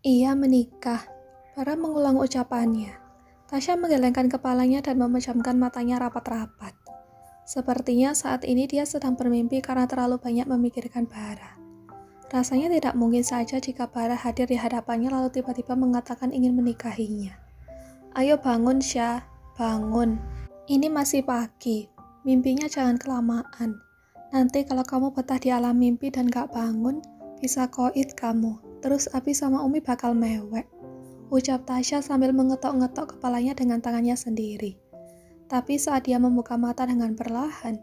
Ia menikah. Bara mengulang ucapannya. Tasya menggelengkan kepalanya dan memejamkan matanya rapat-rapat. Sepertinya saat ini dia sedang bermimpi karena terlalu banyak memikirkan Bara. Rasanya tidak mungkin saja jika Bara hadir di hadapannya lalu tiba-tiba mengatakan ingin menikahinya. Ayo bangun Syah, bangun. Ini masih pagi, mimpinya jangan kelamaan. Nanti kalau kamu betah di alam mimpi dan gak bangun, bisa koid kamu. Terus Abi sama Umi bakal mewek. Ucap Tasya sambil mengetok-ngetok kepalanya dengan tangannya sendiri. Tapi saat dia membuka mata dengan perlahan,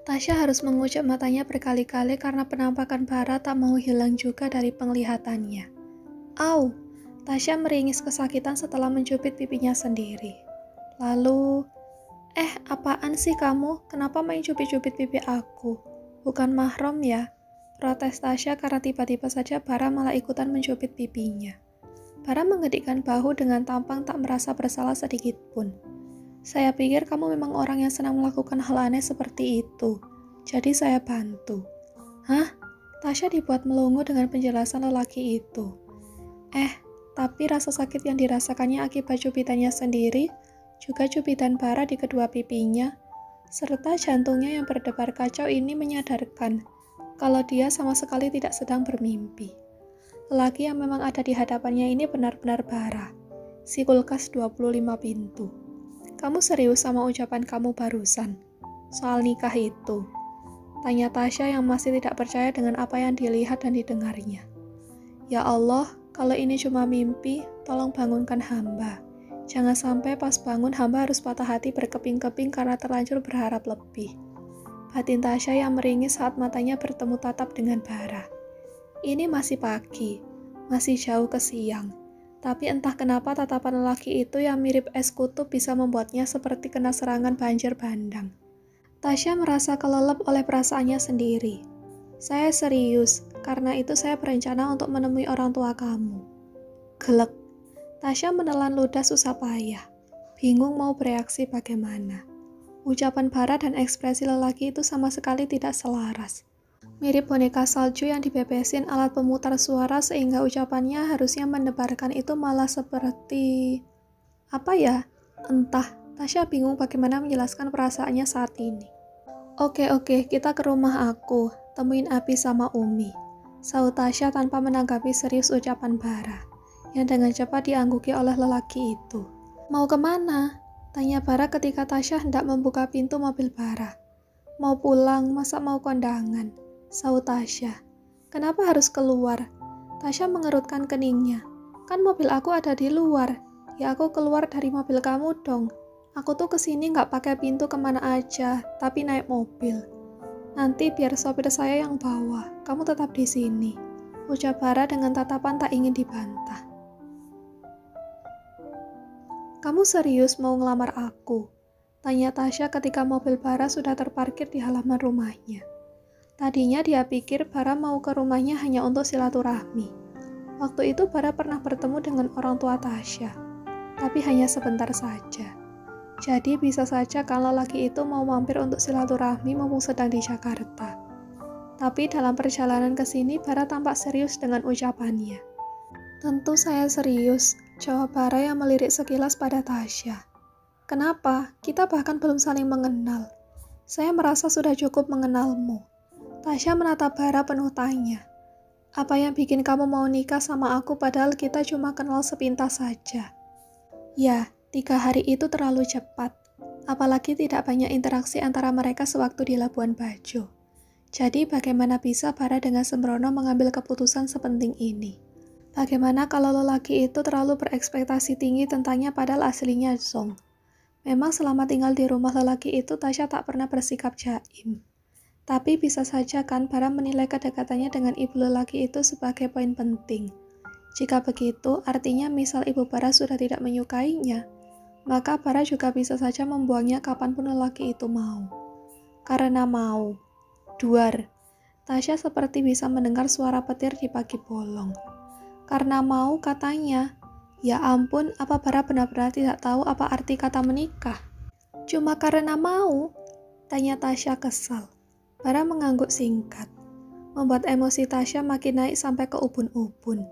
Tasya harus mengucap matanya berkali-kali karena penampakan Bara tak mau hilang juga dari penglihatannya. Au! Tasya meringis kesakitan setelah mencubit pipinya sendiri. Lalu, apaan sih kamu? Kenapa main cubit-cubit pipi aku? Bukan mahram ya? Protes Tasya karena tiba-tiba saja Bara malah ikutan mencubit pipinya. Bara menggedikkan bahu dengan tampang tak merasa bersalah sedikit pun. Saya pikir kamu memang orang yang senang melakukan hal aneh seperti itu. Jadi saya bantu. Hah? Tasya dibuat melongo dengan penjelasan lelaki itu. Tapi rasa sakit yang dirasakannya akibat cubitannya sendiri, juga cubitan Bara di kedua pipinya, serta jantungnya yang berdebar kacau ini menyadarkan kalau dia sama sekali tidak sedang bermimpi. Lelaki yang memang ada di hadapannya ini benar-benar Bara, si kulkas 25 pintu. Kamu serius sama ucapan kamu barusan? Soal nikah itu? Tanya Tasya yang masih tidak percaya dengan apa yang dilihat dan didengarnya. Ya Allah, kalau ini cuma mimpi, tolong bangunkan hamba. Jangan sampai pas bangun hamba harus patah hati berkeping-keping karena terlanjur berharap lebih. Batin Tasya yang meringis saat matanya bertemu tatap dengan Bara. Ini masih pagi, masih jauh ke siang. Tapi entah kenapa tatapan lelaki itu yang mirip es kutub bisa membuatnya seperti kena serangan banjir bandang. Tasya merasa kelelep oleh perasaannya sendiri. Saya serius, karena itu saya berencana untuk menemui orang tua kamu. Gelek. Tasya menelan ludah susah payah. Bingung mau bereaksi bagaimana. Ucapan Bara dan ekspresi lelaki itu sama sekali tidak selaras. Mirip boneka salju yang dibebesin alat pemutar suara sehingga ucapannya harusnya mendebarkan itu malah seperti... Apa ya? Entah, Tasya bingung bagaimana menjelaskan perasaannya saat ini. Oke, kita ke rumah aku, temuin Abi sama Umi. Sahut Tasya tanpa menanggapi serius ucapan Bara, yang dengan cepat diangguki oleh lelaki itu. Mau kemana? Tanya Bara ketika Tasya hendak membuka pintu mobil Bara. Mau pulang, masa mau kondangan? Sahut Tasya. Kenapa harus keluar? Tasya mengerutkan keningnya. Kan mobil aku ada di luar. Ya aku keluar dari mobil kamu dong. Aku tuh kesini gak pakai pintu kemana aja, tapi naik mobil. Nanti biar sopir saya yang bawa. Kamu tetap di sini. Ucap Bara dengan tatapan tak ingin dibantah. Kamu serius mau ngelamar aku? Tanya Tasya ketika mobil Bara sudah terparkir di halaman rumahnya. Tadinya dia pikir Bara mau ke rumahnya hanya untuk silaturahmi. Waktu itu Bara pernah bertemu dengan orang tua Tasya, tapi hanya sebentar saja. Jadi bisa saja kalau laki itu mau mampir untuk silaturahmi mumpung sedang di Jakarta. Tapi dalam perjalanan ke sini Bara tampak serius dengan ucapannya. Tentu saya serius, jawab Bara yang melirik sekilas pada Tasya. Kenapa? Kita bahkan belum saling mengenal. Saya merasa sudah cukup mengenalmu. Tasya menatap Bara penuh tanya. Apa yang bikin kamu mau nikah sama aku padahal kita cuma kenal sepintas saja? Ya, 3 hari itu terlalu cepat. Apalagi tidak banyak interaksi antara mereka sewaktu di Labuan Bajo. Jadi bagaimana bisa Bara dengan sembrono mengambil keputusan sepenting ini? Bagaimana kalau lelaki itu terlalu berekspektasi tinggi tentangnya padahal aslinya zong? Memang selama tinggal di rumah lelaki itu Tasya tak pernah bersikap jaim. Tapi bisa saja kan Bara menilai kedekatannya dengan ibu lelaki itu sebagai poin penting. Jika begitu, artinya misal ibu Bara sudah tidak menyukainya, maka Bara juga bisa saja membuangnya kapanpun lelaki itu mau. Karena mau. Duar. Tasya seperti bisa mendengar suara petir di pagi bolong. Karena mau katanya. Ya ampun, apa Bara benar-benar tidak tahu apa arti kata menikah? Cuma karena mau? Tanya Tasya kesal. Bara mengangguk singkat, membuat emosi Tasya makin naik sampai ke ubun-ubun.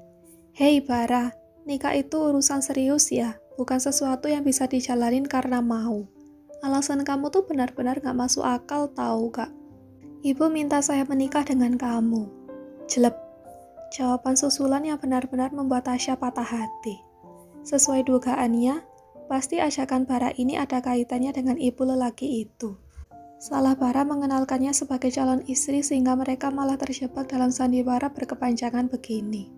Hei Bara, nikah itu urusan serius ya, bukan sesuatu yang bisa dijalanin karena mau. Alasan kamu tuh benar-benar gak masuk akal tahu gak? Ibu minta saya menikah dengan kamu. Jelek. Jawaban susulan yang benar-benar membuat Tasya patah hati. Sesuai dugaannya, pasti ajakan Bara ini ada kaitannya dengan ibu lelaki itu. Salah Bara mengenalkannya sebagai calon istri sehingga mereka malah terjebak dalam sandiwara berkepanjangan begini.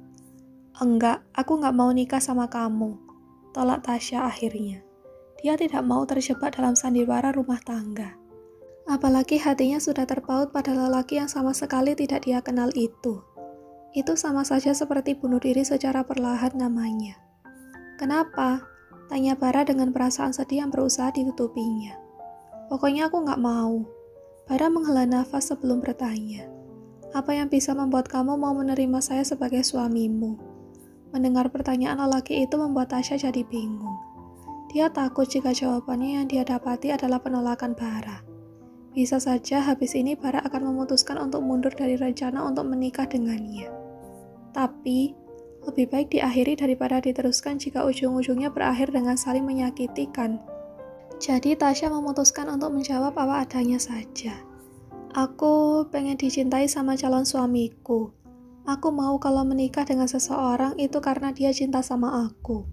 Enggak, aku gak mau nikah sama kamu. Tolak Tasya akhirnya. Dia tidak mau terjebak dalam sandiwara rumah tangga. Apalagi hatinya sudah terpaut pada lelaki yang sama sekali tidak dia kenal itu. Itu sama saja seperti bunuh diri secara perlahan namanya. Kenapa? Tanya Bara dengan perasaan sedih yang berusaha ditutupinya. Pokoknya aku gak mau. Bara menghela nafas sebelum bertanya. Apa yang bisa membuat kamu mau menerima saya sebagai suamimu? Mendengar pertanyaan lelaki itu membuat Tasya jadi bingung. Dia takut jika jawabannya yang dia dapati adalah penolakan Bara. Bisa saja habis ini Bara akan memutuskan untuk mundur dari rencana untuk menikah dengannya. Tapi, lebih baik diakhiri daripada diteruskan jika ujung-ujungnya berakhir dengan saling menyakiti kan. Jadi Tasya memutuskan untuk menjawab apa adanya saja. Aku pengen dicintai sama calon suamiku. Aku mau kalau menikah dengan seseorang itu karena dia cinta sama aku.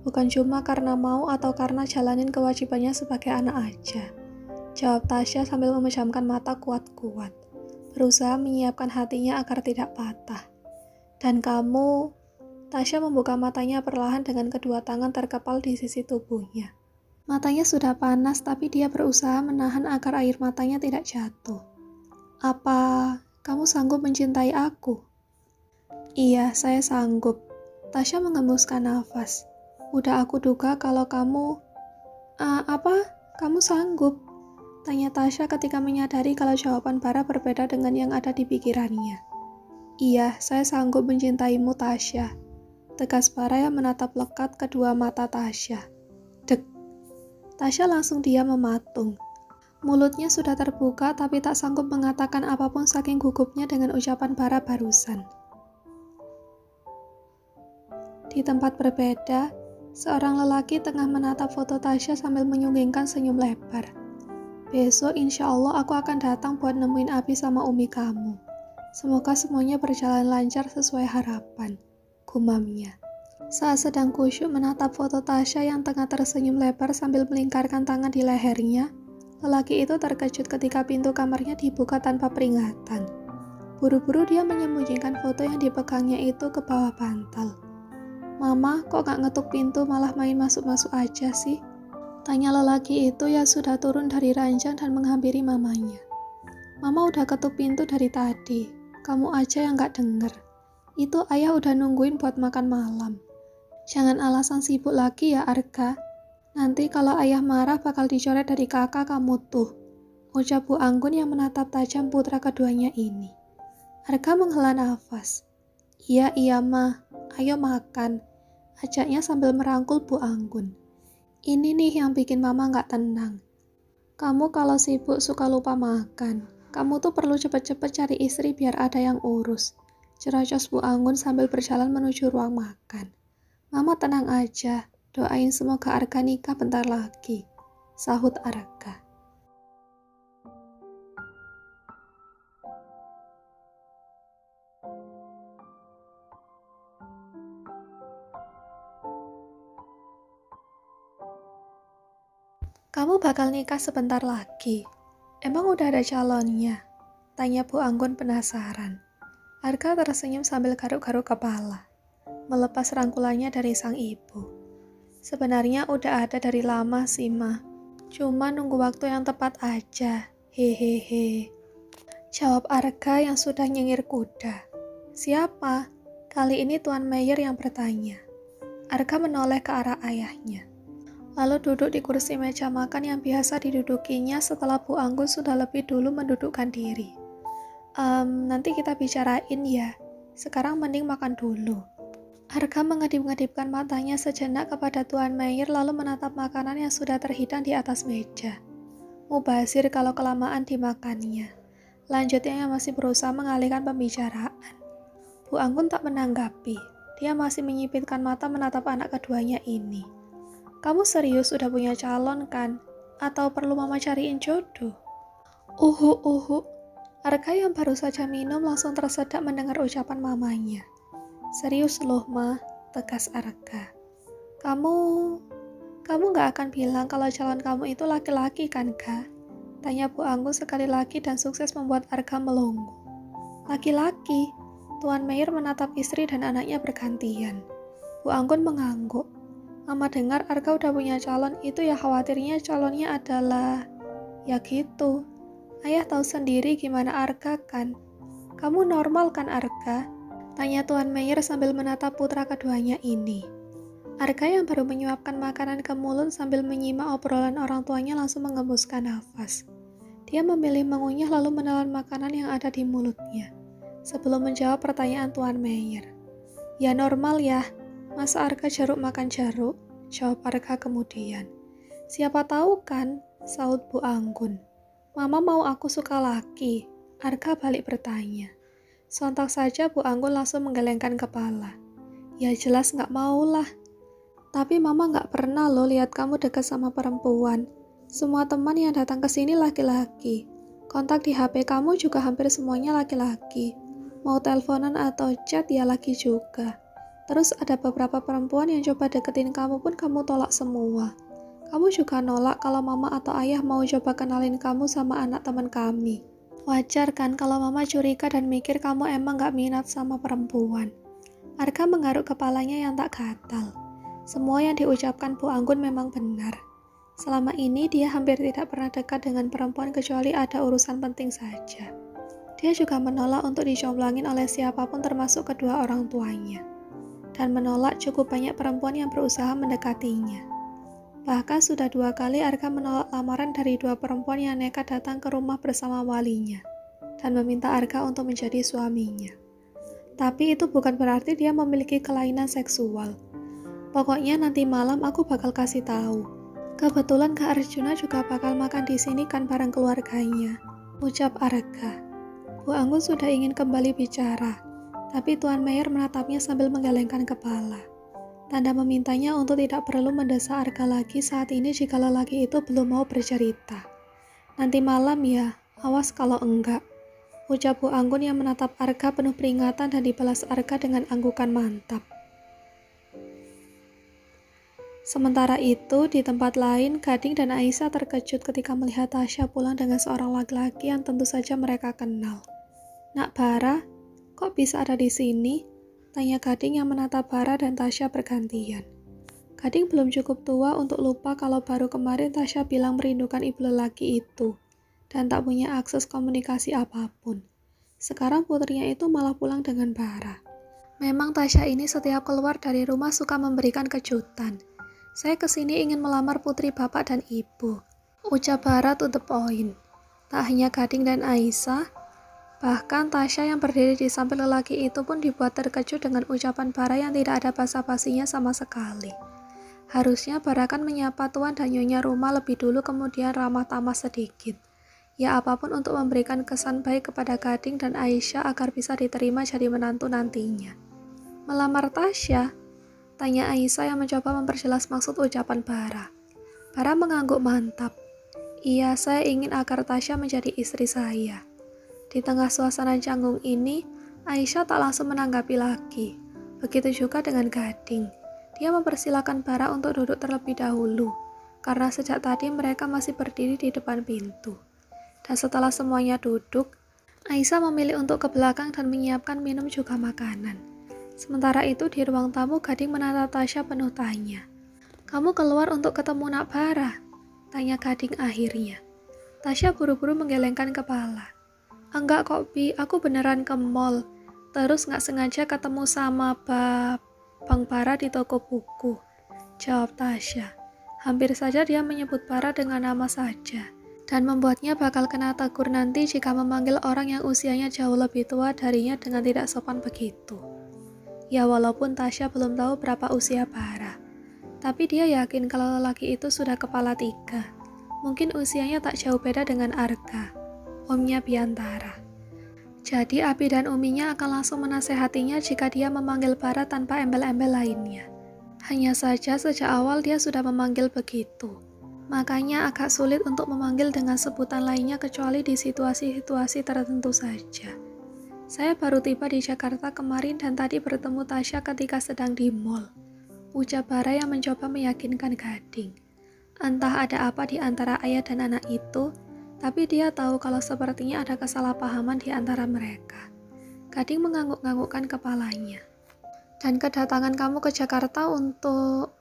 Bukan cuma karena mau atau karena jalanin kewajibannya sebagai anak aja. Jawab Tasya sambil memejamkan mata kuat-kuat. Berusaha menyiapkan hatinya agar tidak patah. Dan kamu... Tasya membuka matanya perlahan dengan kedua tangan terkepal di sisi tubuhnya. Matanya sudah panas tapi dia berusaha menahan agar air matanya tidak jatuh. Apa kamu sanggup mencintai aku? Iya, saya sanggup. Tasya mengembuskan nafas. Udah aku duga kalau kamu... apa? Kamu sanggup? Tanya Tasya ketika menyadari kalau jawaban Bara berbeda dengan yang ada di pikirannya. Iya, saya sanggup mencintaimu Tasya. Tegas Bara yang menatap lekat kedua mata Tasya. Dek. Tasya langsung diam mematung. Mulutnya sudah terbuka tapi tak sanggup mengatakan apapun saking gugupnya dengan ucapan Bara barusan. Di tempat berbeda, seorang lelaki tengah menatap foto Tasya sambil menyunggingkan senyum lebar. Besok insya Allah aku akan datang buat nemuin Abi sama Umi kamu. Semoga semuanya berjalan lancar sesuai harapan, gumamnya. Saat sedang khusyuk menatap foto Tasya yang tengah tersenyum lebar sambil melingkarkan tangan di lehernya, lelaki itu terkejut ketika pintu kamarnya dibuka tanpa peringatan. Buru-buru dia menyembunyikan foto yang dipegangnya itu ke bawah bantal. Mama, kok gak ngetuk pintu malah main masuk-masuk aja sih? Tanya lelaki itu yang sudah turun dari ranjang dan menghampiri mamanya. Mama udah ketuk pintu dari tadi, kamu aja yang gak denger. Itu ayah udah nungguin buat makan malam. Jangan alasan sibuk lagi ya Arga. Nanti kalau ayah marah bakal dicoret dari kakak kamu tuh. Ucap Bu Anggun yang menatap tajam putra keduanya ini. Arga menghela nafas. Iya mah, ayo makan. Ajaknya sambil merangkul Bu Anggun. Ini nih yang bikin mama gak tenang. Kamu kalau sibuk suka lupa makan. Kamu tuh perlu cepet-cepet cari istri biar ada yang urus. Cerocos Bu Anggun sambil berjalan menuju ruang makan. Mama tenang aja, doain semoga Arga nikah bentar lagi, sahut Arga. Kamu bakal nikah sebentar lagi. Emang udah ada calonnya? Tanya Bu Anggun penasaran. Arga tersenyum sambil garuk-garuk kepala. Melepas rangkulannya dari sang ibu. Sebenarnya udah ada dari lama sih, Ma. Cuma nunggu waktu yang tepat aja. Hehehe. Jawab Arga yang sudah nyengir kuda. Siapa? Kali ini Tuan Meyer yang bertanya. Arga menoleh ke arah ayahnya. Lalu duduk di kursi meja makan yang biasa didudukinya setelah Bu Anggun sudah lebih dulu mendudukkan diri. Nanti kita bicarain ya. Sekarang mending makan dulu. Arga mengedip-ngedipkan matanya sejenak kepada Tuan Meyer lalu menatap makanan yang sudah terhidang di atas meja. Mubazir kalau kelamaan dimakannya. Lanjutnya yang masih berusaha mengalihkan pembicaraan. Bu Anggun tak menanggapi. dia masih menyipitkan mata menatap anak keduanya ini. Kamu serius udah punya calon kan? Atau perlu mama cariin jodoh? Uhu. Arka yang baru saja minum langsung tersedak mendengar ucapan mamanya. Serius loh, Ma, tegas Arka. Kamu gak akan bilang kalau calon kamu itu laki-laki kan, Kak? Tanya Bu Anggun sekali lagi dan sukses membuat Arka melongo. Laki-laki? Tuan Meyer menatap istri dan anaknya bergantian. Bu Anggun mengangguk. Mama dengar Arka udah punya calon itu ya khawatirnya calonnya adalah... Ya gitu. Ayah tahu sendiri gimana Arka kan. Kamu normal kan Arka? Tanya Tuan Meyer sambil menatap putra keduanya ini. Arka yang baru menyuapkan makanan ke mulut sambil menyimak obrolan orang tuanya langsung mengembuskan nafas. Dia memilih mengunyah lalu menelan makanan yang ada di mulutnya. Sebelum menjawab pertanyaan Tuan Meyer. Ya normal ya. Masa Arka jeruk makan jeruk? Jawab Arka kemudian. Siapa tahu kan? Saut Bu Anggun. Mama mau aku suka laki. Arka balik bertanya. Sontak saja Bu Anggun langsung menggelengkan kepala. Ya jelas gak maulah. Tapi mama gak pernah loh lihat kamu dekat sama perempuan. Semua teman yang datang ke sini laki-laki. Kontak di HP kamu juga hampir semuanya laki-laki. Mau teleponan atau chat ya laki juga. Terus ada beberapa perempuan yang coba deketin kamu pun kamu tolak semua. Kamu juga nolak kalau mama atau ayah mau coba kenalin kamu sama anak teman kami. Wajar kan kalau mama curiga dan mikir kamu emang gak minat sama perempuan. Arka menggaruk kepalanya yang tak gatal. Semua yang diucapkan Bu Anggun memang benar. Selama ini dia hampir tidak pernah dekat dengan perempuan kecuali ada urusan penting saja. Dia juga menolak untuk dicomblangin oleh siapapun termasuk kedua orang tuanya. Dan menolak cukup banyak perempuan yang berusaha mendekatinya. Bahkan sudah 2 kali Arka menolak lamaran dari 2 perempuan yang nekat datang ke rumah bersama walinya dan meminta Arka untuk menjadi suaminya. Tapi itu bukan berarti dia memiliki kelainan seksual. Pokoknya nanti malam aku bakal kasih tahu. Kebetulan Kak Arjuna juga bakal makan di sini kan bareng keluarganya, ucap Arka. Bu Anggun sudah ingin kembali bicara. Tapi Tuan Meyer menatapnya sambil menggelengkan kepala. Tanda memintanya untuk tidak perlu mendesak Arka lagi saat ini jika lelaki itu belum mau bercerita. Nanti malam ya, awas kalau enggak. Ucap Bu Anggun yang menatap Arka penuh peringatan dan dibalas Arka dengan anggukan mantap. Sementara itu, di tempat lain, Gading dan Aisyah terkejut ketika melihat Tasya pulang dengan seorang laki-laki yang tentu saja mereka kenal. Nak Bara, kok bisa ada di sini? Tanya Gading yang menatap Bara dan Tasya bergantian. Gading belum cukup tua untuk lupa kalau baru kemarin Tasya bilang merindukan ibu lelaki itu dan tak punya akses komunikasi apapun. Sekarang putrinya itu malah pulang dengan Bara. Memang Tasya ini setiap keluar dari rumah suka memberikan kejutan. Saya kesini ingin melamar putri bapak dan ibu. Ucap Bara to the point. Tak hanya Gading dan Aisyah, bahkan Tasya yang berdiri di samping lelaki itu pun dibuat terkejut dengan ucapan Bara yang tidak ada basa-basinya sama sekali. Harusnya Bara kan menyapa tuan dan nyonya rumah lebih dulu kemudian ramah tamah sedikit. Ya apapun untuk memberikan kesan baik kepada Gading dan Aisyah agar bisa diterima jadi menantu nantinya. Melamar Tasya? Tanya Aisyah yang mencoba memperjelas maksud ucapan Bara. Bara mengangguk mantap. Iya, saya ingin agar Tasya menjadi istri saya. Di tengah suasana canggung ini, Aisyah tak langsung menanggapi lagi. Begitu juga dengan Gading. Dia mempersilakan Bara untuk duduk terlebih dahulu, karena sejak tadi mereka masih berdiri di depan pintu. Dan setelah semuanya duduk, Aisyah memilih untuk ke belakang dan menyiapkan minum juga makanan. Sementara itu di ruang tamu Gading menatap Tasya penuh tanya. Kamu keluar untuk ketemu Nak Bara? Tanya Gading akhirnya. Tasya buru-buru menggelengkan kepala. Enggak kok Bi, aku beneran ke mall. Terus gak sengaja ketemu sama Bang Bara di toko buku. Jawab Tasya. Hampir saja dia menyebut Bara dengan nama saja. Dan membuatnya bakal kena tegur nanti jika memanggil orang yang usianya jauh lebih tua darinya dengan tidak sopan begitu. Ya walaupun Tasya belum tahu berapa usia Bara. Tapi dia yakin kalau lelaki itu sudah kepala 3. Mungkin usianya tak jauh beda dengan Arka, omnya Biantara. Jadi Abi dan Uminya akan langsung menasehatinya jika dia memanggil Bara tanpa embel-embel lainnya. Hanya saja sejak awal dia sudah memanggil begitu. Makanya agak sulit untuk memanggil dengan sebutan lainnya kecuali di situasi-situasi tertentu saja. Saya baru tiba di Jakarta kemarin dan tadi bertemu Tasya ketika sedang di mall. Ucap Bara yang mencoba meyakinkan Gading. Entah ada apa di antara ayah dan anak itu, tapi dia tahu kalau sepertinya ada kesalahpahaman di antara mereka. Gading mengangguk-anggukkan kepalanya. Dan kedatangan kamu ke Jakarta untuk...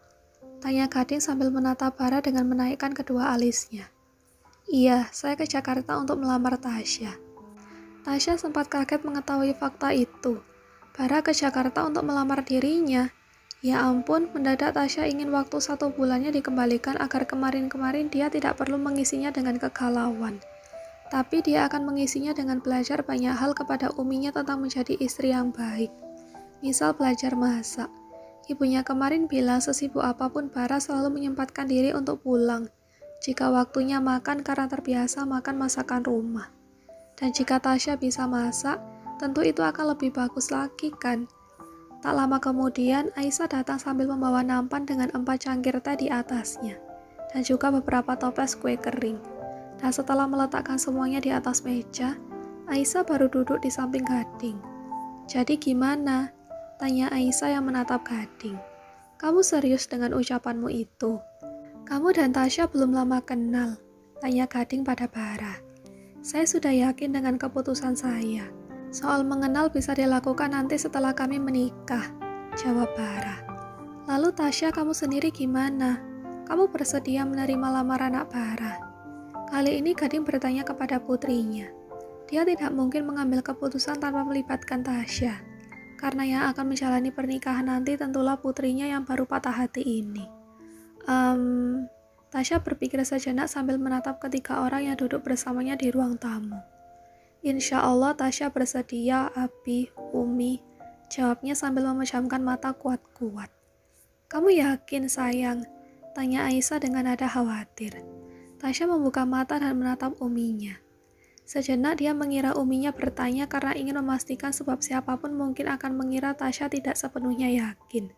Tanya Gading sambil menatap Bara dengan menaikkan kedua alisnya. Iya, saya ke Jakarta untuk melamar Tasya. Tasya sempat kaget mengetahui fakta itu. Bara ke Jakarta untuk melamar dirinya. Ya ampun, mendadak Tasya ingin waktu 1 bulannya dikembalikan agar kemarin-kemarin dia tidak perlu mengisinya dengan kegalauan. Tapi dia akan mengisinya dengan belajar banyak hal kepada Uminya tentang menjadi istri yang baik. Misal belajar masak. Ibunya kemarin bilang sesibuk apapun Bara selalu menyempatkan diri untuk pulang. Jika waktunya makan karena terbiasa makan masakan rumah. Dan jika Tasya bisa masak, tentu itu akan lebih bagus lagi kan. Tak lama kemudian, Aisyah datang sambil membawa nampan dengan 4 cangkir teh di atasnya. Dan juga beberapa toples kue kering. Dan setelah meletakkan semuanya di atas meja, Aisyah baru duduk di samping Gading. Jadi gimana? Tanya Aisyah yang menatap Gading. Kamu serius dengan ucapanmu itu? Kamu dan Tasya belum lama kenal. Tanya Gading pada Bara. Saya sudah yakin dengan keputusan saya. Soal mengenal bisa dilakukan nanti setelah kami menikah. Jawab Bara. Lalu Tasya kamu sendiri gimana? Kamu bersedia menerima lamaran anak Bara? Kali ini Gading bertanya kepada putrinya. Dia tidak mungkin mengambil keputusan tanpa melibatkan Tasya. Karena yang akan menjalani pernikahan nanti tentulah putrinya yang baru patah hati ini. Tasya berpikir sejenak sambil menatap ketiga orang yang duduk bersamanya di ruang tamu. Insya Allah Tasya bersedia, Abi, Umi, jawabnya sambil memejamkan mata kuat-kuat. Kamu yakin sayang? Tanya Aisyah dengan nada khawatir. Tasya membuka mata dan menatap Uminya. Sejenak dia mengira Uminya bertanya karena ingin memastikan sebab siapapun mungkin akan mengira Tasya tidak sepenuhnya yakin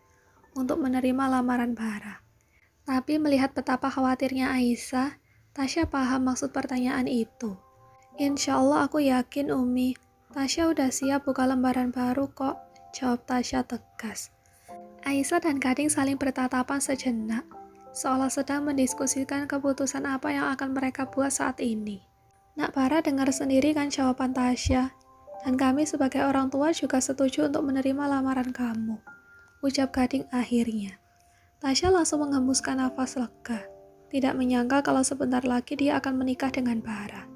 untuk menerima lamaran Bara. Tapi melihat betapa khawatirnya Aisyah, Tasya paham maksud pertanyaan itu. Insya Allah aku yakin Umi, Tasya udah siap buka lembaran baru kok, jawab Tasya tegas. Aisyah dan Gading saling bertatapan sejenak, seolah sedang mendiskusikan keputusan apa yang akan mereka buat saat ini. Nak Bara dengar sendiri kan jawaban Tasya, dan kami sebagai orang tua juga setuju untuk menerima lamaran kamu, ucap Gading akhirnya. Tasya langsung menghembuskan nafas lega, tidak menyangka kalau sebentar lagi dia akan menikah dengan Bara.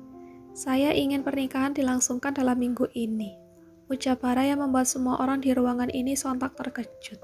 Saya ingin pernikahan dilangsungkan dalam minggu ini, ucap Bara yang membuat semua orang di ruangan ini sontak terkejut.